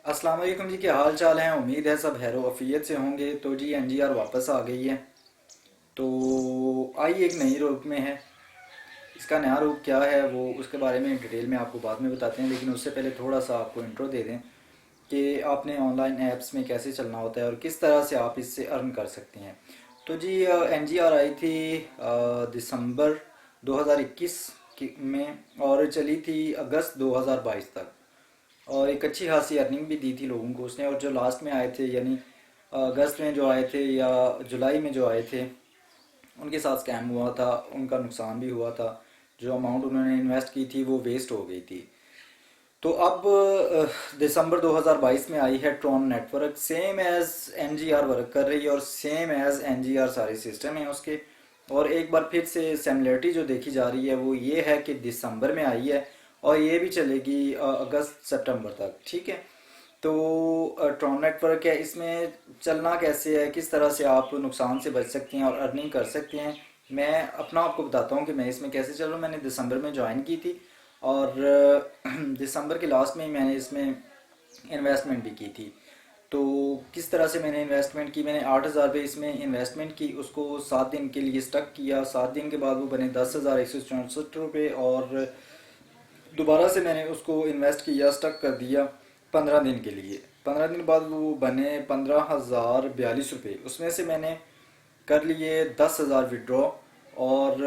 अस्सलाम वालेकुम जी, क्या हाल चाल है। उम्मीद है सब खैर आफियत से होंगे। तो जी एनजीआर वापस आ गई है। तो आई एक नई रूप में है। इसका नया रूप क्या है वो उसके बारे में डिटेल में आपको बाद में बताते हैं, लेकिन उससे पहले थोड़ा सा आपको इंट्रो दे दें कि आपने ऑनलाइन ऐप्स में कैसे चलना होता है और किस तरह से आप इससे अर्न कर सकते हैं। तो जी एनजीआर आई थी दिसंबर 2021 में और चली थी अगस्त 2022 तक। और एक अच्छी खासी अर्निंग भी दी थी लोगों को उसने। और जो लास्ट में आए थे, यानी अगस्त में जो आए थे या जुलाई में जो आए थे, उनके साथ स्कैम हुआ था, उनका नुकसान भी हुआ था। जो अमाउंट उन्होंने इन्वेस्ट की थी वो वेस्ट हो गई थी। तो अब दिसंबर 2022 में आई है Tron network, same as NGR work कर रही है और सेम एज एनजीआर सारे सिस्टम है उसके। और एक बार फिर से सिमिलरिटी जो देखी जा रही है वो ये है कि दिसंबर में आई है और ये भी चलेगी अगस्त सितंबर तक, ठीक है। तो ट्रॉन नेटवर्क है, इसमें चलना कैसे है, किस तरह से आप नुकसान से बच सकते हैं और अर्निंग कर सकते हैं, मैं अपना आपको बताता हूँ कि मैं इसमें कैसे चल रहा हूँ। मैंने दिसंबर में ज्वाइन की थी और दिसंबर के लास्ट में ही मैंने इसमें इन्वेस्टमेंट भी की थी। तो किस तरह से मैंने इन्वेस्टमेंट की, मैंने 8,000 रुपये इसमें इन्वेस्टमेंट की, उसको 7 दिन के लिए स्टक किया। 7 दिन के बाद वो बने 10,164 रुपये और दोबारा से मैंने उसको इन्वेस्ट किया, स्टक कर दिया 15 दिन के लिए। 15 दिन बाद वो बने 15,042 रुपये। उसमें से मैंने कर लिए 10,000 विड्रॉ और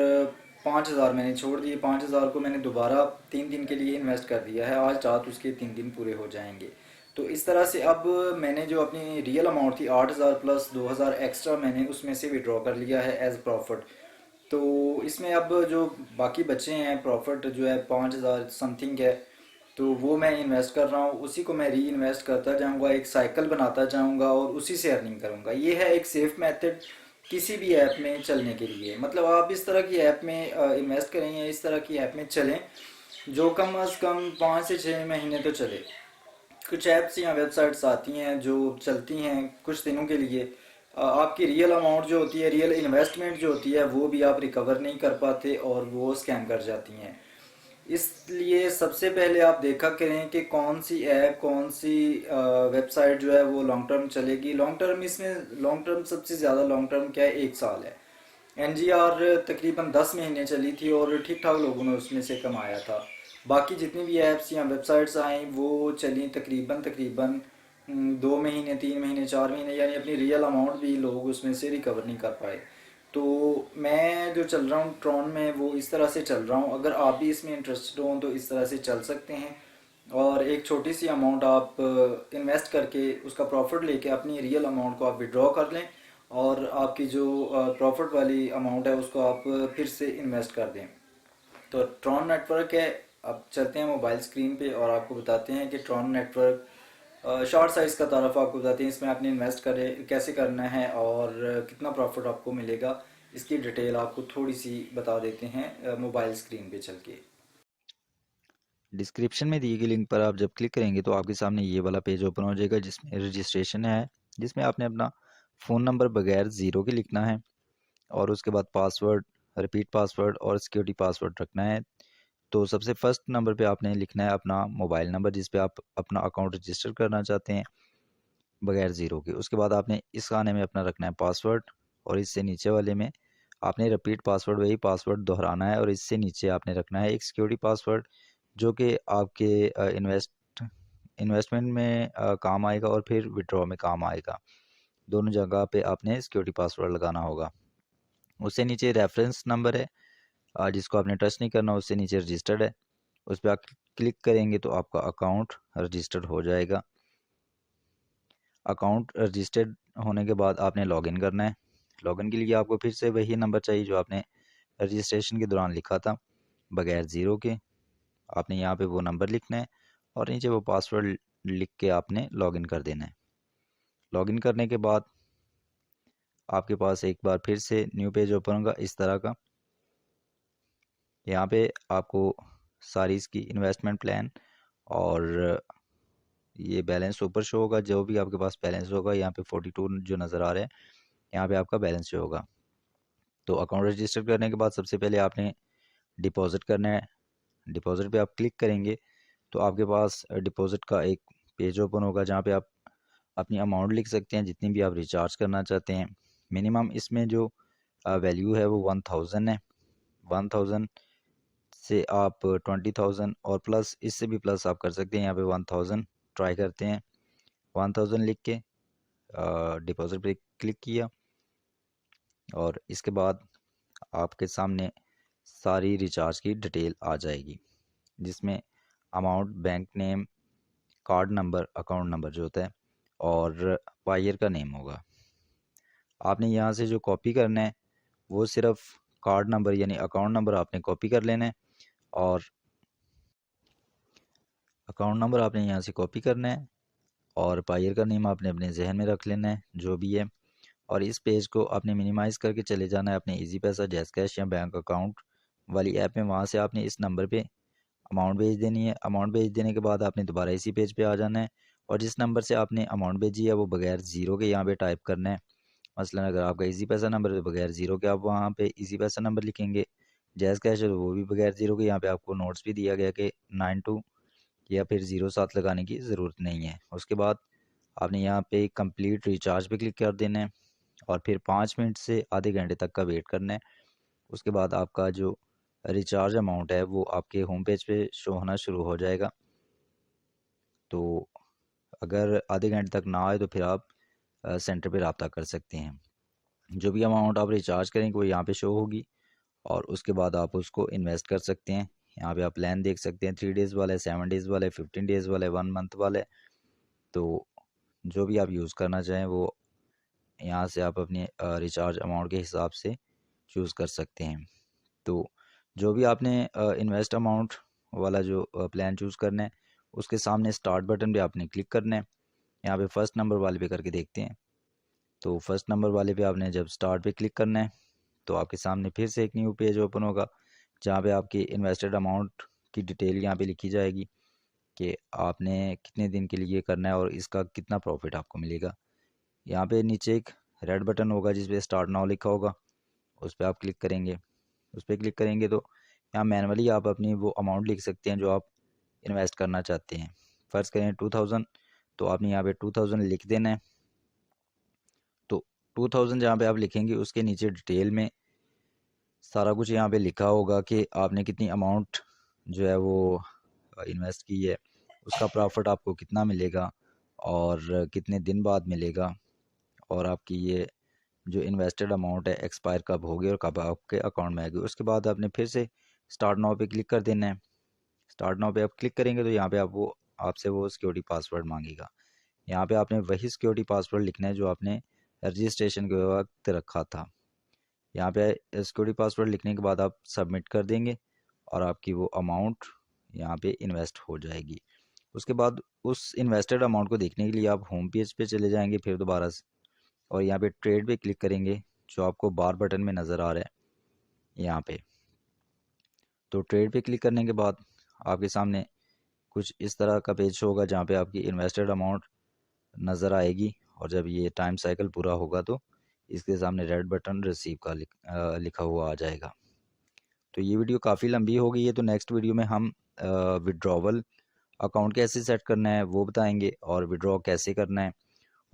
5,000 मैंने छोड़ दिए। 5,000 को मैंने दोबारा 3 दिन के लिए इन्वेस्ट कर दिया है। आज रात उसके 3 दिन पूरे हो जाएंगे। तो इस तरह से अब मैंने जो अपनी रियल अमाउंट थी 8,000 प्लस 2,000 एक्स्ट्रा मैंने उसमें से विड्रॉ कर लिया है एज प्रॉफिट। तो इसमें अब जो बाकी बचे हैं प्रॉफिट जो है 5,000 समथिंग है, तो वो मैं इन्वेस्ट कर रहा हूँ, उसी को मैं री इन्वेस्ट करता जाऊँगा, एक साइकिल बनाता जाऊँगा और उसी से अर्निंग करूँगा। ये है एक सेफ मेथड किसी भी ऐप में चलने के लिए। मतलब आप इस तरह की ऐप में इन्वेस्ट करें या इस तरह की ऐप में चलें जो कम अज़ कम 5 से 6 महीने तो चले। कुछ ऐप्स या वेबसाइट्स आती हैं जो चलती हैं कुछ दिनों के लिए। आपकी रियल अमाउंट जो होती है, रियल इन्वेस्टमेंट जो होती है, वो भी आप रिकवर नहीं कर पाते और वो स्कैम कर जाती हैं। इसलिए सबसे पहले आप देखा करें कि कौन सी ऐप, कौन सी वेबसाइट जो है वो लॉन्ग टर्म चलेगी। लॉन्ग टर्म इसमें लॉन्ग टर्म सबसे ज़्यादा लॉन्ग टर्म क्या है, 1 साल है। एनजीआर तकरीबन 10 महीने चली थी और ठीक ठाक लोगों ने उसमें से कमाया था। बाकी जितनी भी ऐप्स या वेबसाइट्स आई वो चली तकरीबन तकरीबन 2 महीने, 3 महीने, 4 महीने, यानी अपनी रियल अमाउंट भी लोग उसमें से रिकवर नहीं कर पाए। तो मैं जो चल रहा हूँ ट्रॉन में वो इस तरह से चल रहा हूँ। अगर आप भी इसमें इंटरेस्टेड हो तो इस तरह से चल सकते हैं और एक छोटी सी अमाउंट आप इन्वेस्ट करके उसका प्रॉफिट लेके अपनी रियल अमाउंट को आप विड्रॉ कर लें और आपकी जो प्रॉफिट वाली अमाउंट है उसको आप फिर से इन्वेस्ट कर दें। तो ट्रॉन नेटवर्क है। अब चलते हैं मोबाइल स्क्रीन पे और आपको बताते हैं कि ट्रॉन नेटवर्क शॉर्ट साइज़ का तारफ़ आपको बताते हैं, इसमें आपने इन्वेस्ट करे कैसे करना है और कितना प्रॉफिट आपको मिलेगा। इसकी डिटेल आपको थोड़ी सी बता देते हैं मोबाइल स्क्रीन पे चल के। डिस्क्रिप्शन में दिए गए लिंक पर आप जब क्लिक करेंगे तो आपके सामने ये वाला पेज ओपन हो जाएगा जिसमें रजिस्ट्रेशन है, जिसमें आपने अपना फ़ोन नंबर बगैर ज़ीरो के लिखना है और उसके बाद पासवर्ड, रिपीट पासवर्ड और सिक्योरिटी पासवर्ड रखना है। तो सबसे फर्स्ट नंबर पे आपने लिखना है अपना मोबाइल नंबर जिस पे आप अपना अकाउंट रजिस्टर करना चाहते हैं बगैर ज़ीरो के। उसके बाद आपने इस खाने में अपना रखना है पासवर्ड और इससे नीचे वाले में आपने रिपीट पासवर्ड, वही पासवर्ड दोहराना है और इससे नीचे आपने रखना है एक सिक्योरिटी पासवर्ड जो कि आपके इन्वेस्टमेंट में काम आएगा और फिर विड्रॉ में काम आएगा। दोनों जगह पे आपने सिक्योरिटी पासवर्ड लगाना होगा। उससे नीचे रेफरेंस नंबर है, जिसको आपने टच नहीं करना। उससे नीचे रजिस्टर्ड है, उस पर आप क्लिक करेंगे तो आपका अकाउंट रजिस्टर्ड हो जाएगा। अकाउंट रजिस्टर्ड होने के बाद आपने लॉगिन करना है। लॉगिन के लिए आपको फिर से वही नंबर चाहिए जो आपने रजिस्ट्रेशन के दौरान लिखा था बगैर ज़ीरो के। आपने यहाँ पे वो नंबर लिखना है और नीचे वो पासवर्ड लिख के आपने लॉगिन कर देना है। लॉगिन करने के बाद आपके पास एक बार फिर से न्यू पेज ओपन होगा इस तरह का। यहाँ पे आपको सारी इसकी इन्वेस्टमेंट प्लान और ये बैलेंस ऊपर शो होगा। जो भी आपके पास बैलेंस होगा यहाँ पे 42 जो नज़र आ रहा है, यहाँ पे आपका बैलेंस शो होगा। तो अकाउंट रजिस्टर करने के बाद सबसे पहले आपने डिपॉजिट करना है। डिपॉजिट पे आप क्लिक करेंगे तो आपके पास डिपॉजिट का एक पेज ओपन होगा जहाँ पे आप अपनी अमाउंट लिख सकते हैं जितनी भी आप रिचार्ज करना चाहते हैं। मिनिमम इसमें जो वैल्यू है वो 1000 है। 1000 से आप 20,000 और प्लस, इससे भी प्लस आप कर सकते हैं। यहाँ पे 1000 ट्राई करते हैं। 1000 लिख के डिपॉजिट पे क्लिक किया और इसके बाद आपके सामने सारी रिचार्ज की डिटेल आ जाएगी, जिसमें amount, bank name, card number, account number जो होता है, और बायर का नेम होगा। आपने यहाँ से जो कॉपी करना है वो सिर्फ कार्ड नंबर यानी अकाउंट नंबर आपने कॉपी कर लेना है, और अकाउंट नंबर आपने यहाँ से कॉपी करना है, और बायर का नेम आपने अपने जहन में रख लेना है जो भी है। और इस पेज को आपने मिनिमाइज़ करके चले जाना है अपने इजी पैसा, जैज़ कैश या बैंक अकाउंट वाली ऐप में। वहाँ से आपने इस नंबर पे अमाउंट भेज देनी है। अमाउंट भेज देने के बाद आपने दोबारा इसी पेज पे आ जाना है, और जिस नंबर से आपने अमाउंट भेजी है वो बगैर ज़ीरो के यहाँ पे टाइप करना है। मसलन अगर आपका इजी पैसा नंबर है तो बगैर ज़ीरो के आप वहाँ पे इजी पैसा नंबर लिखेंगे। जैज़ कैश है तो वो भी बगैर ज़ीरो के। यहाँ पे आपको नोट्स भी दिया गया कि 92 या फिर 07 लगाने की ज़रूरत नहीं है। उसके बाद आपने यहाँ पे कंप्लीट रिचार्ज पे क्लिक कर देना है, और फिर 5 मिनट से आधे घंटे तक का वेट करना है। उसके बाद आपका जो रिचार्ज अमाउंट है वो आपके होम पेज पे शो होना शुरू हो जाएगा। तो अगर आधे घंटे तक ना आए तो फिर आप सेंटर पे रब्ता कर सकते हैं। जो भी अमाउंट आप रिचार्ज करेंगे वो यहाँ पे शो होगी, और उसके बाद आप उसको इन्वेस्ट कर सकते हैं। यहाँ पे आप प्लान देख सकते हैं, 3 डेज़ वाला है, 7 डेज़ वाला है, 15 डेज़ वाला है, 1 मंथ वाला है। तो जो भी आप यूज़ करना चाहें वो यहाँ से आप अपने रिचार्ज अमाउंट के हिसाब से चूज़ कर सकते हैं। तो जो भी आपने इन्वेस्ट अमाउंट वाला जो प्लान चूज़ करना है, उसके सामने स्टार्ट बटन पे आपने क्लिक करना है। यहाँ पे फर्स्ट नंबर वाले पे करके देखते हैं। तो फर्स्ट नंबर वाले पे आपने जब स्टार्ट पे क्लिक करना है तो आपके सामने फिर से एक न्यू पेज ओपन होगा, जहाँ पे आपकी इन्वेस्टेड अमाउंट की डिटेल यहाँ पे लिखी जाएगी कि आपने कितने दिन के लिए करना है और इसका कितना प्रॉफिट आपको मिलेगा। यहाँ पे नीचे एक रेड बटन होगा जिस पे स्टार्ट नाउ लिखा होगा, उस पर आप क्लिक करेंगे। उस पर क्लिक करेंगे तो यहाँ मैनुअली आप अपनी वो अमाउंट लिख सकते हैं जो आप इन्वेस्ट करना चाहते हैं। फ़र्ज़ करें 2000, तो आपने यहाँ पे 2000 लिख देना है। तो 2000 जहाँ पे आप लिखेंगे उसके नीचे डिटेल में सारा कुछ यहाँ पे लिखा होगा कि आपने कितनी अमाउंट जो है वो इन्वेस्ट की है, उसका प्रॉफिट आपको कितना मिलेगा और कितने दिन बाद मिलेगा, और आपकी ये जो इन्वेस्टेड अमाउंट है एक्सपायर कब होगी और कब आपके अकाउंट में आएगी। उसके बाद आपने फिर से स्टार्ट नाउ पे क्लिक कर देना है। स्टार्ट नाउ पे आप क्लिक करेंगे तो यहाँ पे आपसे वो सिक्योरिटी पासवर्ड मांगेगा। यहाँ पे आपने वही सिक्योरिटी पासवर्ड लिखना है जो आपने रजिस्ट्रेशन के वक्त रखा था। यहाँ पे सिक्योरिटी पासवर्ड लिखने के बाद आप सबमिट कर देंगे और आपकी वो अमाउंट यहाँ पे इन्वेस्ट हो जाएगी। उसके बाद उस इन्वेस्टेड अमाउंट को देखने के लिए आप होम पेज पे चले जाएंगे फिर दोबारा से, और यहाँ पे ट्रेड पे क्लिक करेंगे जो आपको बार बटन में नज़र आ रहा है यहाँ पे। तो ट्रेड पे क्लिक करने के बाद आपके सामने कुछ इस तरह का पेज होगा जहाँ पे आपकी इन्वेस्टेड अमाउंट नज़र आएगी, और जब ये टाइम साइकिल पूरा होगा तो इसके सामने रेड बटन रिसीव का लिखा हुआ आ जाएगा। तो ये वीडियो काफ़ी लंबी हो गई है, तो नेक्स्ट वीडियो में हम विड्रॉवल अकाउंट कैसे सेट करना है वो बताएंगे, और विड्रॉ कैसे करना है,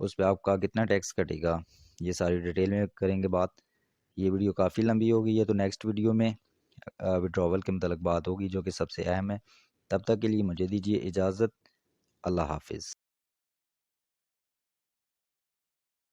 उस पर आपका कितना टैक्स कटेगा, ये सारी डिटेल में करेंगे बात। ये वीडियो काफ़ी लंबी हो गई है, तो नेक्स्ट वीडियो में विड्रॉवल के मतलब बात होगी जो कि सबसे अहम है। तब तक के लिए मुझे दीजिए इजाज़त। अल्लाह हाफिज़।